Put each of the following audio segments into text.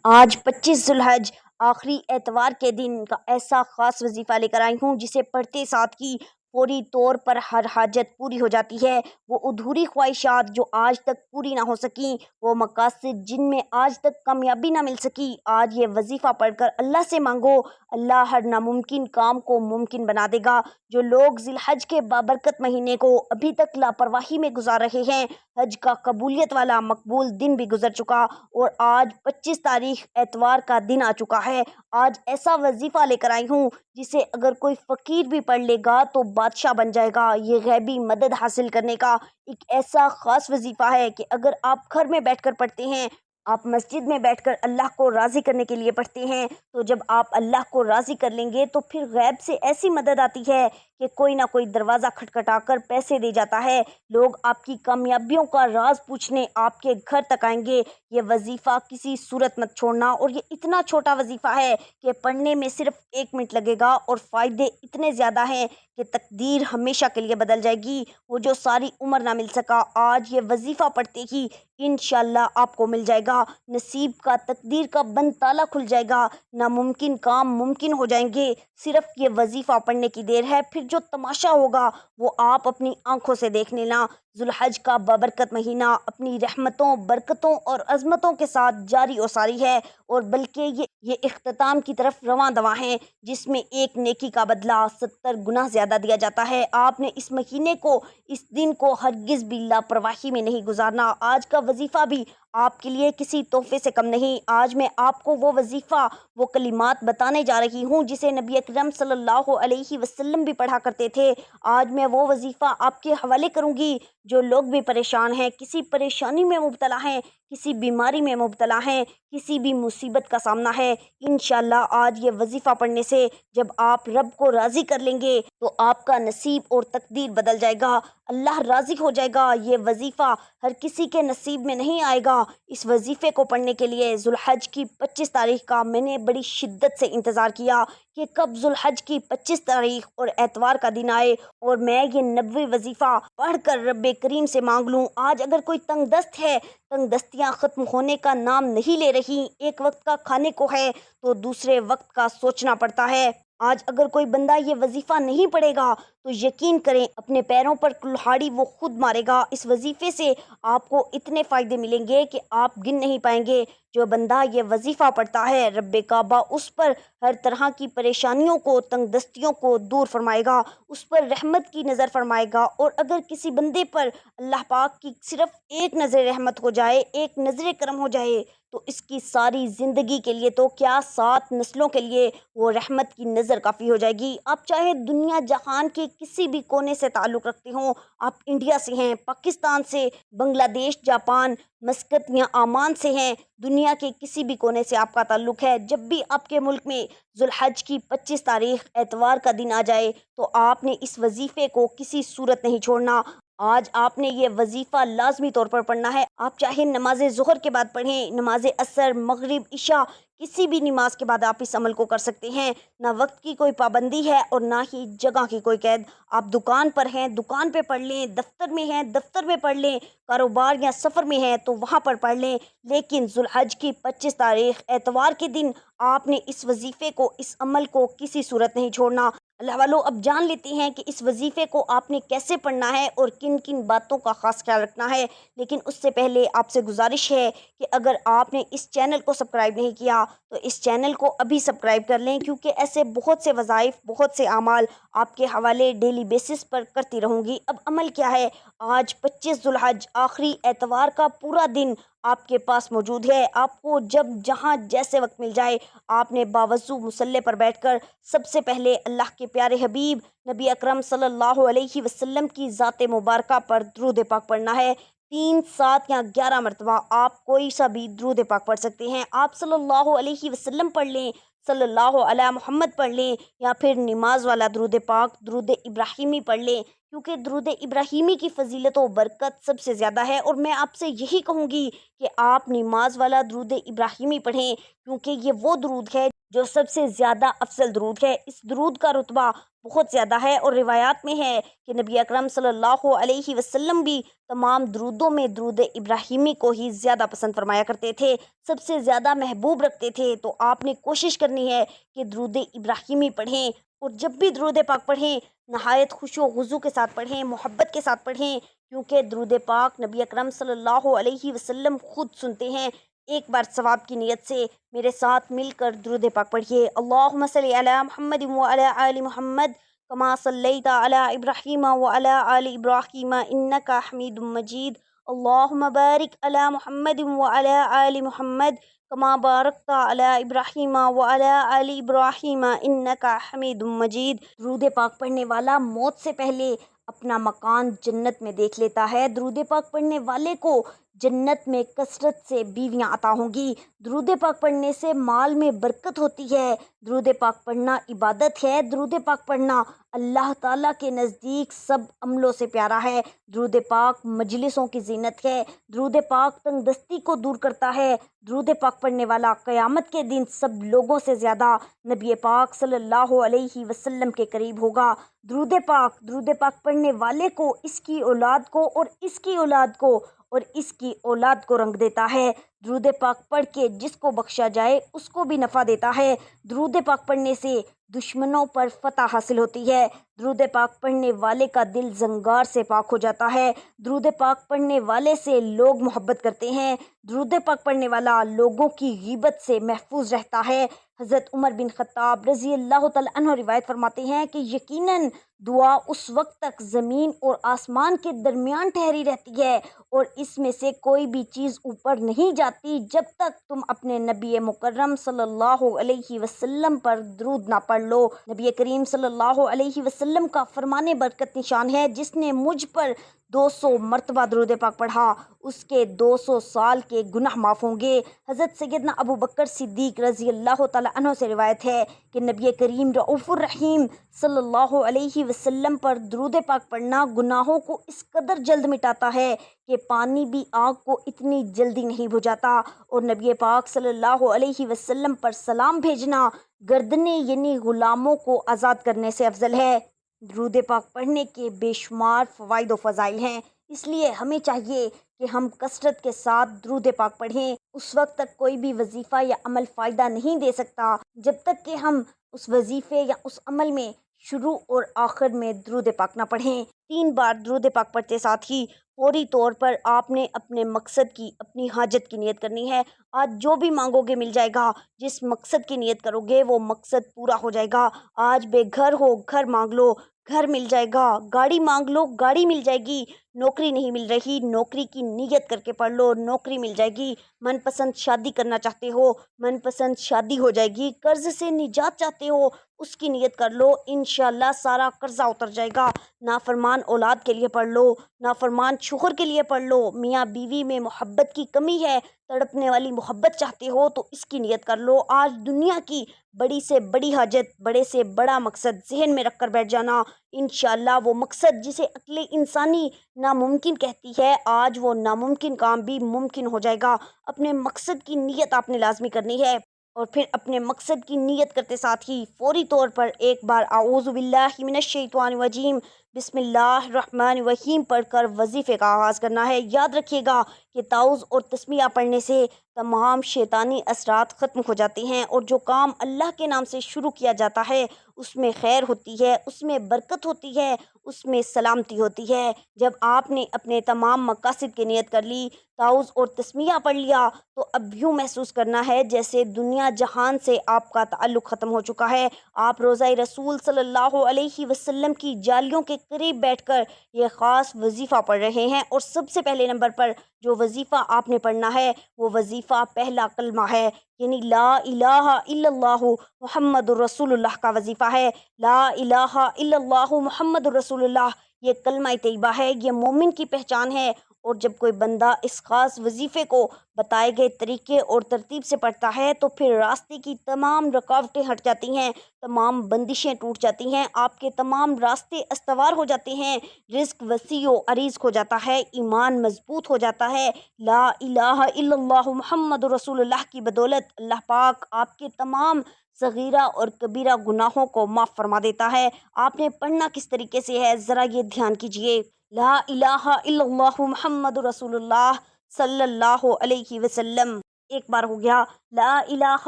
آج 25 ذوالحج آخری اتوار کے دن کا ایسا خاص وظیفہ لے کر آئی ہوں جسے پڑھتے ساتھ کی فوری طور پر ہر حاجت پوری ہو جاتی ہے۔ وہ ادھوری خواہشات جو آج تک پوری نہ ہو سکیں، وہ مقاصد جن میں آج تک کامیابی نہ مل سکی، آج یہ وظیفہ پڑھ کر اللہ سے مانگو۔ اللہ ہر ناممکن کام کو ممکن بنا دے گا۔ جو لوگ ذی الحج کے بابرکت مہینے کو ابھی تک لاپرواہی میں گزار رہے ہیں، حج کا قبولیت والا مقبول دن بھی گزر چکا اور آج 25 تاریخ اتوار کا دن آ چکا ہے۔ آج ایسا وظیفہ لے کر آئی ہوں جسے اگر کوئی فقیر بھی پڑھ لے گا تو بادشاہ بن جائے گا۔ یہ غیبی مدد حاصل کرنے کا ایک ایسا خاص وظیفہ ہے کہ اگر آپ گھر میں بیٹھ کر پڑھتے ہیں، آپ مسجد میں بیٹھ کر اللہ کو راضی کرنے کے لیے پڑھتے ہیں، تو جب آپ اللہ کو راضی کر لیں گے تو پھر غیب سے ایسی مدد آتی ہے کہ کوئی نہ کوئی دروازہ کھٹکھٹا کر پیسے دے جاتا ہے۔ لوگ آپ کی کامیابیوں کا راز پوچھنے آپ کے گھر تک آئیں گے۔ یہ وظیفہ کسی صورت مت چھوڑنا، اور یہ اتنا چھوٹا وظیفہ ہے کہ پڑھنے میں صرف 1 منٹ لگے گا اور فائدے اتنے زیادہ ہیں کہ تقدیر ہمیشہ کے لیے بدل جائے گی۔ وہ جو ساری عمر نہ مل سکا، آج یہ وظیفہ پڑھتے ہی انشاءاللہ آپ کو مل جائے گا۔ نصیب کا، تقدیر کا بند تالا کھل جائے گا، ناممکن کام ممکن ہو جائیں گے۔ صرف یہ وظیفہ پڑھنے کی دیر ہے، پھر جو تماشا ہوگا وہ آپ اپنی آنکھوں سے دیکھ لینا۔ ذوالحج کا بابرکت مہینہ اپنی رحمتوں، برکتوں اور عظمتوں کے ساتھ جاری و ساری ہے، اور بلکہ یہ اختتام کی طرف رواں دواں ہے، جس میں ایک نیکی کا بدلہ 70 گنا زیادہ دیا جاتا ہے۔ آپ نے اس مہینے کو، اس دن کو ہرگز بھی لاپرواہی میں نہیں گزارنا۔ آج کا وظیفہ بھی آپ کے لیے کسی تحفے سے کم نہیں۔ آج میں آپ کو وہ وظیفہ، وہ کلمات بتانے جا رہی ہوں جسے نبی اکرم صلی اللہ علیہ وسلم بھی پڑھا کرتے تھے۔ آج میں وہ وظیفہ آپ کے حوالے کروں گی۔ جو لوگ بھی پریشان ہیں، کسی پریشانی میں مبتلا ہیں، کسی بیماری میں مبتلا ہیں، کسی بھی مصیبت کا سامنا ہے، انشاءاللہ آج یہ وظیفہ پڑھنے سے جب آپ رب کو راضی کر لیں گے تو آپ کا نصیب اور تقدیر بدل جائے گا، اللہ راضی ہو جائے گا۔ یہ وظیفہ ہر کسی کے نصیب میں نہیں آئے گا۔ اس وظیفے کو پڑھنے کے لیے ذوالحج کی 25 تاریخ کا میں نے بڑی شدت سے انتظار کیا کہ کب ذوالحج کی 25 تاریخ اور اتوار کا دن آئے اور میں یہ نبوی وظیفہ پڑھ کر رب کریم سے مانگ لوں۔ آج اگر کوئی تنگ دست ہے، تنگ دستیاں ختم ہونے کا نام نہیں لے رہی، ایک وقت کا کھانے کو ہے تو دوسرے وقت کا سوچنا پڑتا ہے۔ آج اگر کوئی بندہ یہ وظیفہ نہیں پڑھے گا تو یقین کریں اپنے پیروں پر کلہاڑی وہ خود مارے گا۔ اس وظیفے سے آپ کو اتنے فائدے ملیں گے کہ آپ گن نہیں پائیں گے۔ جو بندہ یہ وظیفہ پڑھتا ہے، رب کعبہ اس پر ہر طرح کی پریشانیوں کو، تنگ دستیوں کو دور فرمائے گا، اس پر رحمت کی نظر فرمائے گا۔ اور اگر کسی بندے پر اللہ پاک کی صرف ایک نظر رحمت ہو جائے، ایک نظر کرم ہو جائے، تو اس کی ساری زندگی کے لیے تو کیا 7 نسلوں کے لیے وہ رحمت کی نظر کافی ہو جائے گی۔ آپ چاہے دنیا جہان کے کسی بھی کونے سے تعلق رکھتے ہوں، آپ انڈیا سے ہیں، پاکستان سے، بنگلہ دیش، جاپان، مسقط یا عمان سے ہیں، دنیا کے کسی بھی کونے سے آپ کا تعلق ہے، جب بھی آپ کے ملک میں ذوالحج کی 25 تاریخ اتوار کا دن آ جائے تو آپ نے اس وظیفے کو کسی صورت نہیں چھوڑنا۔ آج آپ نے یہ وظیفہ لازمی طور پر پڑھنا ہے۔ آپ چاہے نماز ظہر کے بعد پڑھیں، نماز عصر، مغرب، عشاء، کسی بھی نماز کے بعد آپ اس عمل کو کر سکتے ہیں۔ نہ وقت کی کوئی پابندی ہے اور نہ ہی جگہ کی کوئی قید۔ آپ دکان پر ہیں، دکان پہ پڑھ لیں، دفتر میں ہیں، دفتر میں پڑھ لیں، کاروبار یا سفر میں ہیں تو وہاں پر پڑھ لیں، لیکن ذوالحج کی 25 تاریخ اتوار کے دن آپ نے اس وظیفے کو، اس عمل کو کسی صورت نہیں چھوڑنا۔ اللہ والو، اب جان لیتے ہیں کہ اس وظیفے کو آپ نے کیسے پڑھنا ہے اور کن کن باتوں کا خاص خیال رکھنا ہے۔ لیکن اس سے پہلے آپ سے گزارش ہے کہ اگر آپ نے اس چینل کو سبسکرائب نہیں کیا تو اس چینل کو ابھی سبسکرائب کر لیں، کیونکہ ایسے بہت سے وظائف، بہت سے اعمال آپ کے حوالے ڈیلی بیسس پر کرتی رہوں گی۔ اب عمل کیا ہے؟ آج 25 ذوالحج آخری اتوار کا پورا دن آپ کے پاس موجود ہے۔ آپ کو جب جہاں جیسے وقت مل جائے، آپ نے باوضو مصلی پر بیٹھ کر سب سے پہلے اللہ کے پیارے حبیب نبی اکرم صلی اللہ علیہ وسلم کی ذات مبارکہ پر درود پاک پڑھنا ہے۔ 3، 7 یا 11 مرتبہ آپ کوئی سا بھی درود پاک پڑھ سکتے ہیں۔ آپ صلی اللہ علیہ وسلم پڑھ لیں، صلی اللہ علیہ محمد پڑھ لیں، یا پھر نماز والا درود پاک، درود ابراہیمی پڑھ لیں، کیونکہ درود ابراہیمی کی فضیلت و برکت سب سے زیادہ ہے۔ اور میں آپ سے یہی کہوں گی کہ آپ نماز والا درود ابراہیمی پڑھیں، کیونکہ یہ وہ درود ہے جو سب سے زیادہ افضل درود ہے۔ اس درود کا رتبہ بہت زیادہ ہے، اور روایات میں ہے کہ نبی اکرم صلی اللہ علیہ وسلم بھی تمام درودوں میں درود ابراہیمی کو ہی زیادہ پسند فرمایا کرتے تھے، سب سے زیادہ محبوب رکھتے تھے۔ تو آپ نے کوشش کرنی ہے کہ درود ابراہیمی پڑھیں، اور جب بھی درود پاک پڑھیں نہایت خوش و خضوع کے ساتھ پڑھیں، محبت کے ساتھ پڑھیں، کیونکہ درود پاک نبی اکرم صلی اللہ علیہ وسلم خود سنتے ہیں۔ ایک بار ثواب کی نیت سے میرے ساتھ مل کر درود پاک پڑھیے۔ اللہم صلی علی محمد وعلی آل محمد کما صلیت علی ابراہیم وعلی آل ابراہیم انک حمید مجید۔ اللہم بارک علی محمد وعلی آل محمد کما بارکت علی ابراہیم وعلی آل ابراہیم انک حمید مجید۔ درود پاک پڑھنے والا موت سے پہلے اپنا مکان جنت میں دیکھ لیتا ہے۔ درود پاک پڑھنے والے کو جنت میں کثرت سے بیویاں عطا ہوں گی۔ درود پاک پڑھنے سے مال میں برکت ہوتی ہے۔ درود پاک پڑھنا عبادت ہے۔ درود پاک پڑھنا اللہ تعالیٰ کے نزدیک سب عملوں سے پیارا ہے۔ درود پاک مجلسوں کی زینت ہے۔ درود پاک تنگ دستی کو دور کرتا ہے۔ درود پاک پڑھنے والا قیامت کے دن سب لوگوں سے زیادہ نبی پاک صلی اللہ علیہ وسلم کے قریب ہوگا۔ درود پاک پڑھنے والے کو اس کی اولاد کو اور اس کی اولاد کو اور اس کی اولاد کو رنگ دیتا ہے۔ درود پاک پڑھ کے جس کو بخشا جائے اس کو بھی نفع دیتا ہے۔ درود پاک پڑھنے سے دشمنوں پر فتح حاصل ہوتی ہے۔ درود پاک پڑھنے والے کا دل زنگار سے پاک ہو جاتا ہے۔ درود پاک پڑھنے والے سے لوگ محبت کرتے ہیں۔ درود پاک پڑھنے والا لوگوں کی غیبت سے محفوظ رہتا ہے۔ حضرت عمر بن خطاب رضی اللہ تعالیٰ عنہ روایت فرماتے ہیں کہ یقیناً دعا اس وقت تک زمین اور آسمان کے درمیان ٹھہری رہتی ہے، اور اس میں سے کوئی بھی چیز اوپر نہیں جاتی جب تک تم اپنے نبی مکرم صلی اللہ علیہ وسلم پر درود نہ پڑھ لو۔ نبی کریم صلی اللہ علیہ وسلم کا فرمان برکت نشان ہے، جس نے مجھ پر 200 مرتبہ درود پاک پڑھا اس کے 200 سال کے گناہ معاف ہوں گے۔ حضرت سیدنا ابو بکر صدیق رضی اللہ تعالیٰ عنہ سے روایت ہے کہ نبی کریم رؤوف الرحیم صلی اللہ علیہ وسلم پر درود پاک پڑھنا گناہوں کو اس قدر جلد مٹاتا ہے کہ پانی بھی آگ کو اتنی جلدی نہیں بجھاتا، اور نبی پاک صلی اللہ علیہ وسلم پر سلام بھیجنا گردنیں یعنی غلاموں کو آزاد کرنے سے افضل ہے۔ درود پاک پڑھنے کے بے شمار فوائد و فضائل ہیں، اس لیے ہمیں چاہیے کہ ہم کثرت کے ساتھ درود پاک پڑھیں۔ اس وقت تک کوئی بھی وظیفہ یا عمل فائدہ نہیں دے سکتا جب تک کہ ہم اس وظیفے یا اس عمل میں شروع اور آخر میں درود پاک نہ پڑھیں۔ 3 بار درود پاک پڑھتے ساتھ ہی فوری طور پر آپ نے اپنے مقصد کی، اپنی حاجت کی نیت کرنی ہے۔ آج جو بھی مانگو گے مل جائے گا، جس مقصد کی نیت کرو گے وہ مقصد پورا ہو جائے گا۔ آج بے گھر ہو، گھر مانگ لو، گھر مل جائے گا۔ گاڑی مانگ لو، گاڑی مل جائے گی۔ نوکری نہیں مل رہی، نوکری کی نیت کر کے پڑھ لو، نوکری مل جائے گی۔ من پسند شادی کرنا چاہتے ہو، من پسند شادی ہو جائے گی۔ قرض سے نجات چاہتے ہو، اس کی نیت کر لو، انشاءاللہ سارا قرضہ اتر جائے گا۔ نافرمان اولاد کے لیے پڑھ لو، نافرمان شوہر کے لیے پڑھ لو۔ میاں بیوی میں محبت کی کمی ہے، تڑپنے والی محبت چاہتے ہو تو اس کی نیت کر لو۔ آج دنیا کی بڑی سے بڑی حاجت، بڑے سے بڑا مقصد ذہن میں رکھ کر بیٹھ جانا، انشاءاللہ وہ مقصد جسے عقل انسانی ناممکن کہتی ہے، آج وہ ناممکن کام بھی ممکن ہو جائے گا۔ اپنے مقصد کی نیت آپ نے لازمی کرنی ہے، اور پھر اپنے مقصد کی نیت کرتے ساتھ ہی فوری طور پر ایک بار اعوذ باللہ من الشیطان الرجیم بسم اللہ الرحمن الرحیم پڑھ کر وظیفے کا آغاز کرنا ہے۔ یاد رکھیے گا کہ تعوذ اور تسمیہ پڑھنے سے تمام شیطانی اثرات ختم ہو جاتے ہیں، اور جو کام اللہ کے نام سے شروع کیا جاتا ہے اس میں خیر ہوتی ہے، اس میں برکت ہوتی ہے، اس میں سلامتی ہوتی ہے۔ جب آپ نے اپنے تمام مقاصد کی نیت کر لی، تعوذ اور تسمیہ پڑھ لیا، تو اب یوں محسوس کرنا ہے جیسے دنیا جہان سے آپ کا تعلق ختم ہو چکا ہے۔ آپ روضہ رسول صلی اللہ علیہ وسلم کی جالیوں کے قریب بیٹھ کر یہ خاص وظیفہ پڑھ رہے ہیں، اور سب سے پہلے نمبر پر جو وظیفہ آپ نے پڑھنا ہے وہ وظیفہ پہلا کلمہ ہے، یعنی لا الہ الا اللہ محمد الرسول اللہ کا وظیفہ ہے۔ لا الہ الا اللہ محمد الرسول اللہ یہ کلمہ طیبہ ہے، یہ مومن کی پہچان ہے، اور جب کوئی بندہ اس خاص وظیفے کو بتائے گئے طریقے اور ترتیب سے پڑھتا ہے تو پھر راستے کی تمام رکاوٹیں ہٹ جاتی ہیں، تمام بندشیں ٹوٹ جاتی ہیں، آپ کے تمام راستے استوار ہو جاتے ہیں، رزق وسیع و عریض ہو جاتا ہے، ایمان مضبوط ہو جاتا ہے۔ لا الہ الا اللہ محمد رسول اللہ کی بدولت اللہ پاک آپ کے تمام صغیرہ اور کبیرہ گناہوں کو معاف فرما دیتا ہے۔ آپ نے پڑھنا کس طریقے سے ہے، ذرا یہ دھیان کیجئے۔ لا الہ الا اللہ محمد رسول اللہ صلی اللہ علیہ وسلم۔ ایک بار ہو گیا، لا الہ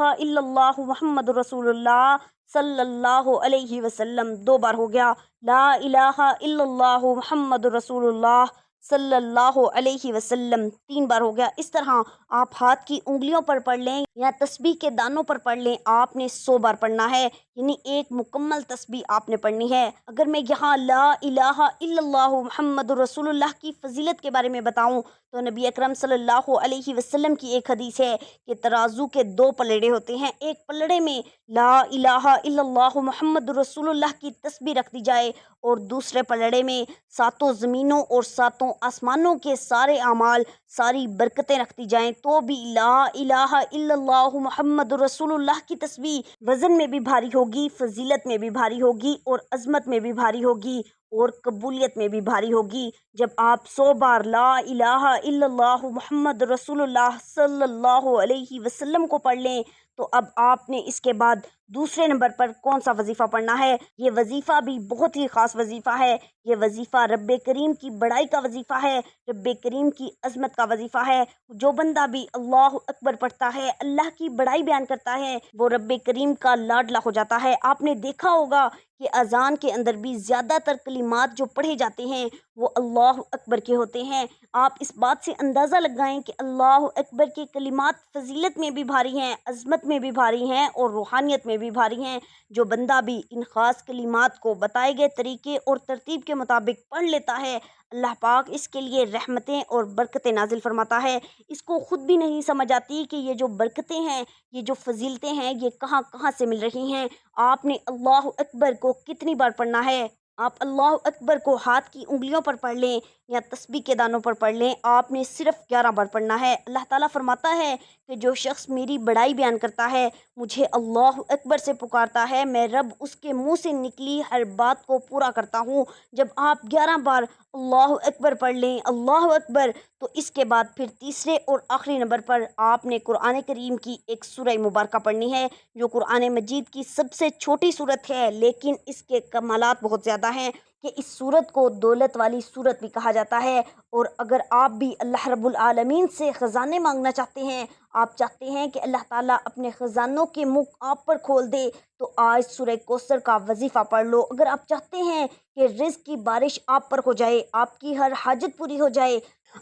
الا اللہ محمد رسول اللہ صلی اللہ علیہ وسلم۔ دو بار ہو گیا، لا الہ الا اللہ محمد رسول اللہ صلی اللہ علیہ وسلم۔ تین بار ہو گیا۔ اس طرح آپ ہاتھ کی انگلیوں پر پڑھ لیں یا تسبیح کے دانوں پر پڑھ لیں، آپ نے 100 بار پڑھنا ہے، یعنی ایک مکمل تسبیح آپ نے پڑھنی ہے۔ اگر میں یہاں لا الہ الا اللہ محمد رسول اللہ کی فضیلت کے بارے میں بتاؤں تو نبی اکرم صلی اللہ علیہ وسلم کی ایک حدیث ہے کہ ترازو کے 2 پلڑے ہوتے ہیں، ایک پلڑے میں لا الہ الا اللہ محمد رسول اللہ کی تسبیح رکھ دی جائے اور دوسرے پلڑے میں 7 زمینوں اور 7 آسمانوں کے سارے اعمال، ساری برکتیں رکھ دی جائیں، تو بھی لا الہ الا اللہ محمد رسول اللہ کی تسبیح وزن میں بھی بھاری ہوگی، فضیلت میں بھی بھاری ہوگی اور عظمت میں بھی بھاری ہوگی اور قبولیت میں بھی بھاری ہوگی۔ جب آپ 100 بار لا الہ الا اللہ محمد رسول اللہ صلی اللہ علیہ وسلم کو پڑھ لیں تو اب آپ نے اس کے بعد دوسرے نمبر پر کون سا وظیفہ پڑھنا ہے۔ یہ وظیفہ بھی بہت ہی خاص وظیفہ ہے، یہ وظیفہ رب کریم کی بڑائی کا وظیفہ ہے، رب کریم کی عظمت کا وظیفہ ہے۔ جو بندہ بھی اللہ اکبر پڑھتا ہے، اللہ کی بڑائی بیان کرتا ہے، وہ رب کریم کا لاڈلا ہو جاتا ہے۔ آپ نے دیکھا ہوگا کہ اذان کے اندر بھی زیادہ تر کلمات جو پڑھے جاتے ہیں وہ اللہ اکبر کے ہوتے ہیں۔ آپ اس بات سے اندازہ لگائیں کہ اللہ اکبر کے کلمات فضیلت میں بھی بھاری ہیں، عظمت میں بھی بھاری ہیں اور روحانیت میں بھی بھاری ہیں۔ جو بندہ بھی ان خاص کلمات کو بتائے گئے طریقے اور ترتیب کے مطابق پڑھ لیتا ہے، اللہ پاک اس کے لیے رحمتیں اور برکتیں نازل فرماتا ہے۔ اس کو خود بھی نہیں سمجھ آتی کہ یہ جو برکتیں ہیں، یہ جو فضیلتیں ہیں، یہ کہاں کہاں سے مل رہی ہیں۔ آپ نے اللہ اکبر کو کتنی بار پڑھنا ہے؟ آپ اللہ اکبر کو ہاتھ کی انگلیوں پر پڑھ لیں یا تسبیح کے دانوں پر پڑھ لیں، آپ نے صرف 11 بار پڑھنا ہے۔ اللہ تعالیٰ فرماتا ہے کہ جو شخص میری بڑائی بیان کرتا ہے، مجھے اللہ اکبر سے پکارتا ہے، میں رب اس کے منہ سے نکلی ہر بات کو پورا کرتا ہوں۔ جب آپ 11 بار اللہ اکبر پڑھ لیں، اللہ اکبر، تو اس کے بعد پھر تیسرے اور آخری نمبر پر آپ نے قرآن کریم کی ایک سورہ مبارکہ پڑھنی ہے، جو قرآن مجید کی سب سے چھوٹی سورت ہے، لیکن اس کے کمالات بہت زیادہ ہیں کہ اس سورت کو دولت والی سورت بھی کہا جاتا ہے۔ اور اگر آپ بھی اللہ رب العالمین سے خزانے مانگنا چاہتے ہیں، آپ چاہتے ہیں کہ اللہ تعالیٰ اپنے خزانوں کے منہ آپ پر کھول دے، تو آج سورہ کوثر کا وظیفہ پڑھ لو۔ اگر آپ چاہتے ہیں کہ رزق کی بارش آپ پر ہو جائے، آپ کی ہر حاجت پوری ہو جائے،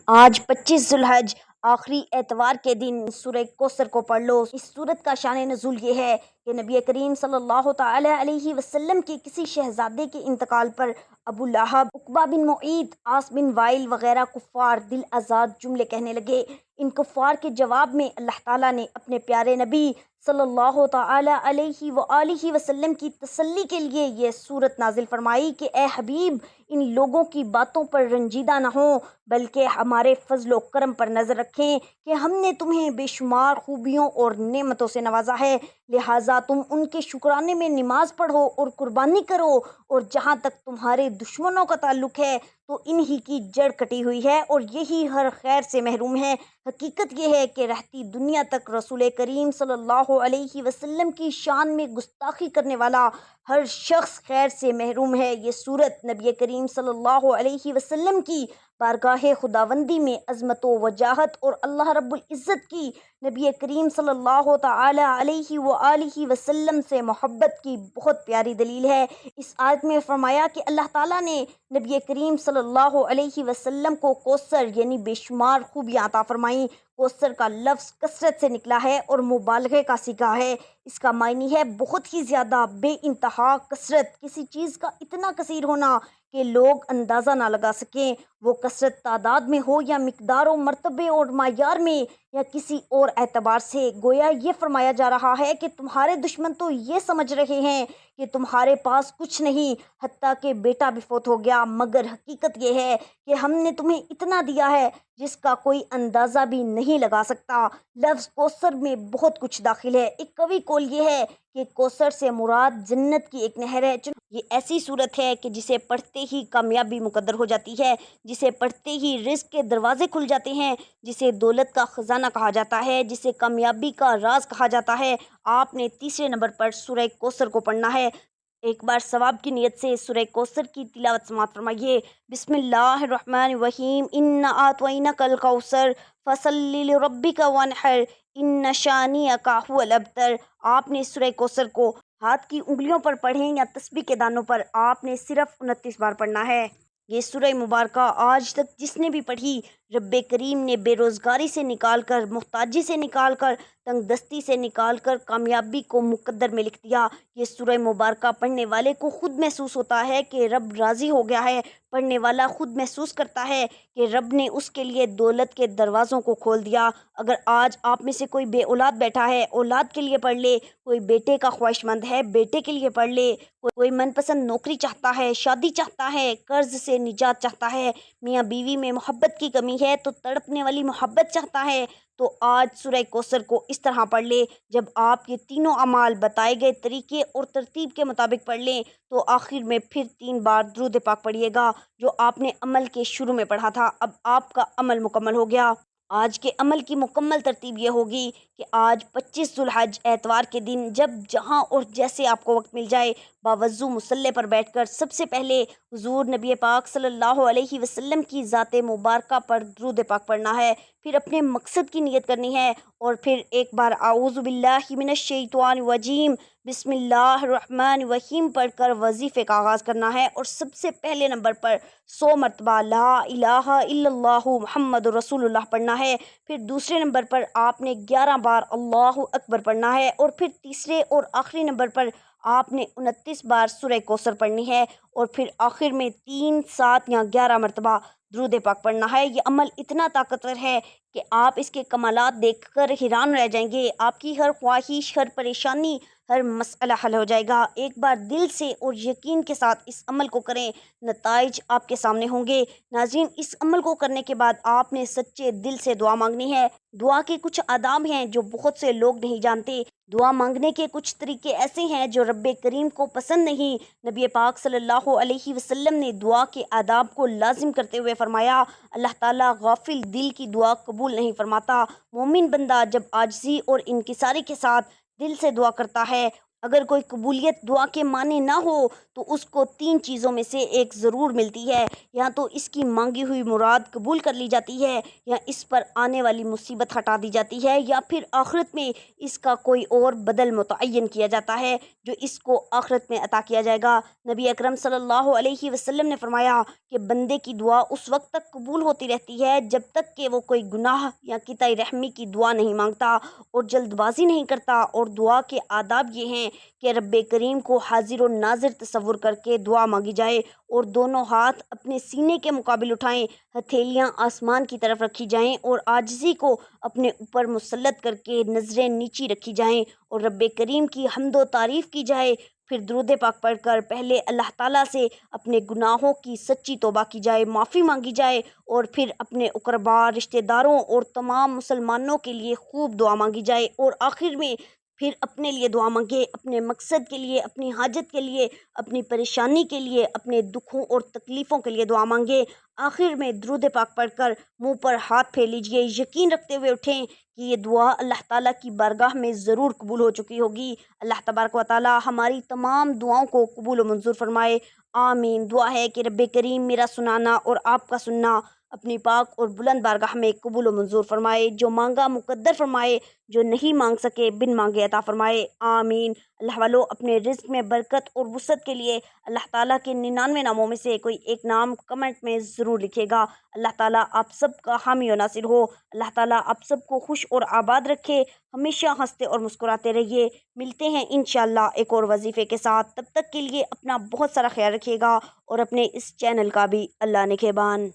آج 25 ذی الحج آخری اتوار کے دن سورہ کوثر کو پڑھ لو۔ اس سورت کا شان نزول یہ ہے کہ نبی کریم صلی اللہ تعالی علیہ وسلم کے کسی شہزادے کے انتقال پر ابو لہب، عقبہ بن معیط، عاص بن وائل وغیرہ کفار دل آزاد جملے کہنے لگے۔ ان کفار کے جواب میں اللہ تعالیٰ نے اپنے پیارے نبی صلی اللہ تعالی علیہ وآلہ وسلم کی تسلی کے لیے یہ سورت نازل فرمائی کہ اے حبیب، ان لوگوں کی باتوں پر رنجیدہ نہ ہوں، بلکہ ہمارے فضل و کرم پر نظر رکھیں کہ ہم نے تمہیں بے شمار خوبیوں اور نعمتوں سے نوازا ہے، لہٰذا تم ان کے شکرانے میں نماز پڑھو اور قربانی کرو، اور جہاں تک تمہارے دشمنوں کا تعلق ہے تو انہی کی جڑ کٹی ہوئی ہے اور یہی ہر خیر سے محروم ہے۔ حقیقت یہ ہے کہ رہتی دنیا تک رسول کریم صلی اللہ علیہ وسلم کی شان میں گستاخی کرنے والا ہر شخص خیر سے محروم ہے۔ یہ سورت نبی کریم صلی اللہ علیہ وسلم کی بارگاہ خداوندی میں عظمت و وجاہت اور اللہ رب العزت کی نبی کریم صلی اللہ تعالی علیہ وآلہ وسلم سے محبت کی بہت پیاری دلیل ہے۔ اس آیت میں فرمایا کہ اللہ تعالیٰ نے نبی کریم صلی اللہ علیہ وسلم کو کوثر یعنی بے شمار خوبیاں عطا فرمائیں۔ کوثر کا لفظ کثرت سے نکلا ہے اور مبالغے کا صیغہ ہے۔ اس کا معنی ہے بہت ہی زیادہ، بے انتہا کثرت، کسی چیز کا اتنا کثیر ہونا کہ لوگ اندازہ نہ لگا سکیں، وہ کثرت تعداد میں ہو یا مقدار و مرتبے اور معیار میں۔ یا کسی اور اعتبار سے گویا یہ فرمایا جا رہا ہے کہ تمہارے دشمن تو یہ سمجھ رہے ہیں کہ تمہارے پاس کچھ نہیں، حتیٰ کہ بیٹا بھی فوت ہو گیا، مگر حقیقت یہ ہے کہ ہم نے تمہیں اتنا دیا ہے جس کا کوئی اندازہ بھی نہیں لگا سکتا۔ لفظ کوثر میں بہت کچھ داخل ہے۔ ایک قوی قول یہ ہے کہ کوثر سے مراد جنت کی ایک نہر ہے۔ یہ ایسی صورت ہے کہ جسے پڑھتے ہی کامیابی مقدر ہو جاتی ہے، جسے پڑھتے ہی رزق کے دروازے کھل جاتے ہیں، جسے دولت کا خزانہ کہا جاتا ہے، جسے کامیابی کا راز کہا جاتا ہے۔ آپ نے تیسرے نمبر پر سورہ کوثر کو پڑھنا ہے۔ ایک بار ثواب کی نیت سے سورہ کوثر کی تلاوت سماعت فرمائیے۔ بسم اللہ الرحمن الرحیم، انا اعطیناک الکوثر فصلی لربک وانحر ان شانئک ھو الابتر۔ آپ نے سورہ کوثر کو ہاتھ کی انگلیوں پر پڑھیں یا تسبیح کے دانوں پر، آپ نے صرف 29 بار پڑھنا ہے۔ یہ سورہ مبارکہ آج تک جس نے بھی پڑھی، رب کریم نے بے روزگاری سے نکال کر، محتاجی سے نکال کر، تنگ دستی سے نکال کر کامیابی کو مقدر میں لکھ دیا۔ یہ سورہ مبارکہ پڑھنے والے کو خود محسوس ہوتا ہے کہ رب راضی ہو گیا ہے۔ پڑھنے والا خود محسوس کرتا ہے کہ رب نے اس کے لیے دولت کے دروازوں کو کھول دیا۔ اگر آج آپ میں سے کوئی بے اولاد بیٹھا ہے، اولاد کے لیے پڑھ لے، کوئی بیٹے کا خواہش مند ہے، بیٹے کے لیے پڑھ لے، کوئی من پسند نوکری چاہتا ہے، شادی چاہتا ہے، قرض سے نجات چاہتا ہے، میاں بیوی میں محبت کی کمی ہے تو تڑپنے والی محبت چاہتا ہے، تو آج سورہ کوثر کو اس طرح پڑھ لے۔ جب آپ یہ تینوں اعمال بتائے گئے طریقے اور ترتیب کے مطابق پڑھ لیں تو آخر میں پھر 3 بار درود پاک پڑھیے گا، جو آپ نے عمل کے شروع میں پڑھا تھا۔ اب آپ کا عمل مکمل ہو گیا۔ آج کے عمل کی مکمل ترتیب یہ ہوگی کہ آج 25 ذو الحج اتوار کے دن جب جہاں اور جیسے آپ کو وقت مل جائے، باوضو مصلی پر بیٹھ کر سب سے پہلے حضور نبی پاک صلی اللہ علیہ وسلم کی ذات مبارکہ پر درود پاک پڑھنا ہے، پھر اپنے مقصد کی نیت کرنی ہے، اور پھر ایک بار اعوذ باللہ من الشیطان الرجیم بسم اللہ الرحمن الرحیم پڑھ کر وظیفے کا آغاز کرنا ہے، اور سب سے پہلے نمبر پر 100 مرتبہ لا الہ الا اللہ محمد رسول اللہ پڑھنا ہے۔ پھر دوسرے نمبر پر آپ نے 11 بار اللہ اکبر پڑھنا ہے، اور پھر تیسرے اور آخری نمبر پر آپ نے 29 بار سورہ کوثر پڑھنی ہے، اور پھر آخر میں 3، 7 یا 11 مرتبہ درود پاک پڑھنا ہے۔ یہ عمل اتنا طاقتور ہے کہ آپ اس کے کمالات دیکھ کر حیران رہ جائیں گے۔ آپ کی ہر خواہش، ہر پریشانی، ہر مسئلہ حل ہو جائے گا۔ ایک بار دل سے اور یقین کے ساتھ اس عمل کو کریں، نتائج آپ کے سامنے ہوں گے۔ ناظرین، اس عمل کو کرنے کے بعد آپ نے سچے دل سے دعا مانگنی ہے۔ دعا کے کچھ آداب ہیں جو بہت سے لوگ نہیں جانتے۔ دعا مانگنے کے کچھ طریقے ایسے ہیں جو رب کریم کو پسند نہیں۔ نبی پاک صلی اللہ علیہ وسلم نے دعا کے آداب کو لازم کرتے ہوئے فرمایا، اللہ تعالیٰ غافل دل کی دعا قبول نہیں فرماتا۔ مومن بندہ جب عاجزی اور انکساری کے ساتھ دل سے دعا کرتا ہے، اگر کوئی قبولیت دعا کے معنی نہ ہو تو اس کو 3 چیزوں میں سے ایک ضرور ملتی ہے، یا تو اس کی مانگی ہوئی مراد قبول کر لی جاتی ہے، یا اس پر آنے والی مصیبت ہٹا دی جاتی ہے، یا پھر آخرت میں اس کا کوئی اور بدل متعین کیا جاتا ہے جو اس کو آخرت میں عطا کیا جائے گا۔ نبی اکرم صلی اللہ علیہ وسلم نے فرمایا کہ بندے کی دعا اس وقت تک قبول ہوتی رہتی ہے جب تک کہ وہ کوئی گناہ یا قطع رحمی کی دعا نہیں مانگتا اور جلد بازی نہیں کرتا۔ اور دعا کے آداب یہ ہیں کہ رب کریم کو حاضر و ناظر تصور کر کے دعا مانگی جائے، اور دونوں ہاتھ اپنے سینے کے مقابل اٹھائیں، ہتھیلیاں آسمان کی طرف رکھی جائیں، اور عاجزی کو اپنے اوپر مسلط کر کے نظریں نیچی رکھی جائیں، اور رب کریم کی حمد و تعریف کی جائے۔ پھر درود پاک پڑھ کر پہلے اللہ تعالیٰ سے اپنے گناہوں کی سچی توبہ کی جائے، معافی مانگی جائے، اور پھر اپنے اقربا، رشتہ داروں اور تمام مسلمانوں کے لیے خوب دعا مانگی جائے، اور آخر میں پھر اپنے لیے دعا مانگے، اپنے مقصد کے لیے، اپنی حاجت کے لیے، اپنی پریشانی کے لیے، اپنے دکھوں اور تکلیفوں کے لیے دعا مانگے۔ آخر میں درود پاک پڑھ کر منہ پر ہاتھ پھیر لیجئے، یقین رکھتے ہوئے اٹھیں کہ یہ دعا اللہ تعالیٰ کی بارگاہ میں ضرور قبول ہو چکی ہوگی۔ اللہ تبارک و تعالیٰ ہماری تمام دعاؤں کو قبول و منظور فرمائے، آمین۔ دعا ہے کہ رب کریم میرا سنانا اور آپ کا سننا اپنی پاک اور بلند بارگاہ میں قبول و منظور فرمائے، جو مانگا مقدر فرمائے، جو نہیں مانگ سکے بن مانگے عطا فرمائے، آمین۔ اللہ والو، اپنے رزق میں برکت اور وسعت کے لیے اللہ تعالیٰ کے 99 ناموں میں سے کوئی ایک نام کمنٹ میں ضرور لکھے گا۔ اللہ تعالیٰ آپ سب کا حامی و ناصر ہو۔ اللہ تعالیٰ آپ سب کو خوش اور آباد رکھے، ہمیشہ ہنستے اور مسکراتے رہیے۔ ملتے ہیں انشاءاللہ ایک اور وظیفے کے ساتھ، تب تک کے لیے اپنا بہت سارا خیال رکھیے گا، اور اپنے اس چینل کا بھی اللہ نگہبان۔